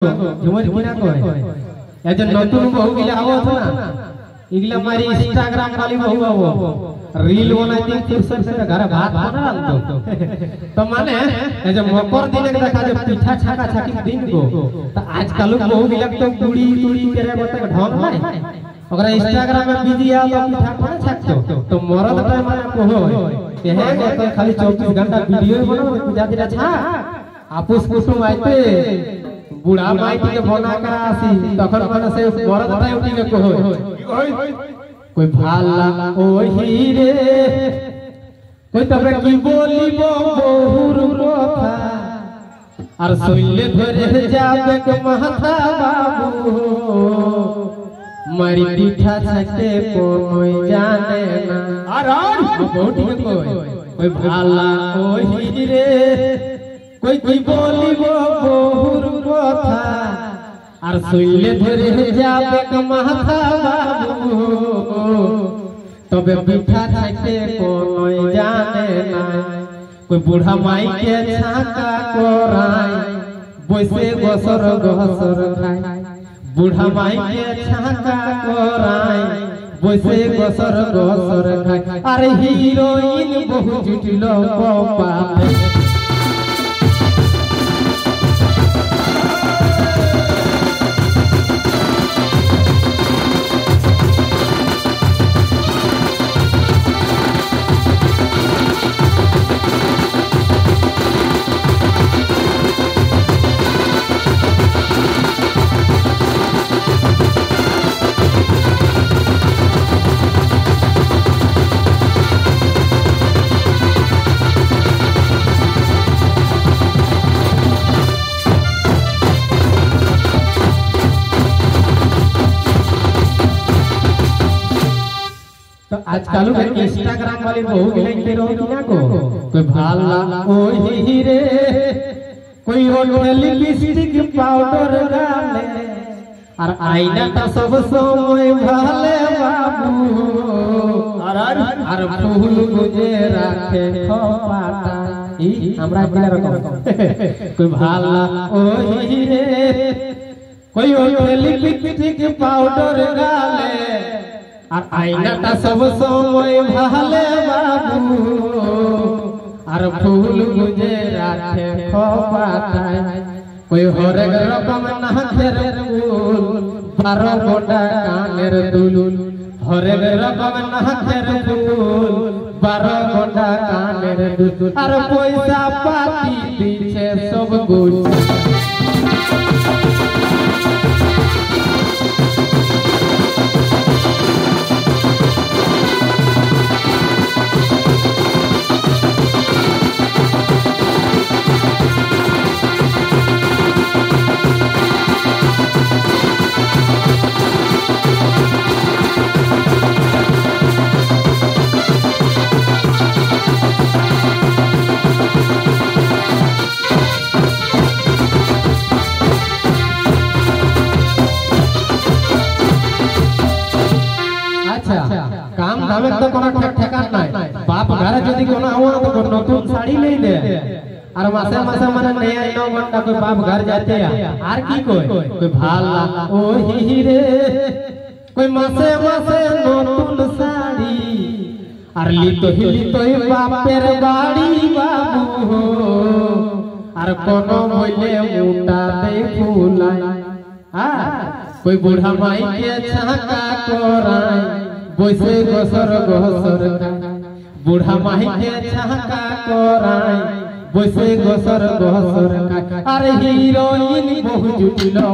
झुमर किना कहे ए जो नतुन बहु गिला आवत ना इगला मारी इंस्टाग्राम वाली बहु आवो रील बनाती फुर्सत से घर भात बना तो माने ए जो मकर दिन के देखा जो पीठा छाका छाकी दिन को तो आजकल बहु गिला तो गुड़ी तुड़ी करे बता ढंग नहीं अगर इंस्टाग्राम में बिजी आ तो पीठा कोना छाकतो तो मरद टाइम माने को के है तो खाली 24 घंटा वीडियो बनाओ पूजा दिन छा आपुस कुसुम आइते बुढ़ा माइटी के बना कर आसी तखन माने से मरद टाइम की को कोई भाला ओही रे कोई तबे की बोली बहुर कथा আর সইলে ধরে যাবে কে মাথা বাবু মারি পিঠা ছাকে কোই জানে না আর বউটি কই ভালা ওহি রে কই কি বলিব বহুর কথা আর সইলে ধরে যাবে কে মাথা বাবু তবে পিঠা ছাকে কোই জানে না कोई बूढ़ा माई के छाका कोराई बोसे गोसर गोसर खाय बूढ़ा माई के छाका कोराई बोसे गोसर गोसर खाय अरे हीरोइन बहु जुटलो पापा आजकल के इंस्टाग्राम वाली बहु गिले के रहो कि ना को कोई भाला ओही रे कोई होठे लिपस्टिक पाउडर गाले और आईना त सब समय भाले बाबू और फूल गुजे राखे खपाटा ई हमरा बिना रकम कोई भाला ओही रे कोई होठे लिपस्टिक पाउडर गाले আর আইনাটা সব সময় ভালে বাবু আর ফুল গুজে রাখে খপাটায় কই হরেক রকম নাকের ফুল 12 গোটা কানের দুল হরেক রকম নাকের ফুল 12 গোটা কানের দুল আর পয়সা পাতি দিছে সব গুল काम दामे तो कोनो ठेका নাই बाप घर যদি কোনো आवा तो नतुन साड़ी ले ले और मासे मासे माने नया 9 घंटा कोई बाप घर जाते यार की कोई भाला ओही रे कोई मासे मासे नतुन साड़ी और ली तो बापेर बाड़ी बाबू और कोनो बोले मुटा दे फुलाई कोई बूढ़ा माई के छाका कोराई बोसे गोसर गोसर बूढ़ा माही के छाका कोराई बोसे गोसर गोसर अरे हीरोइन बहु जुटलो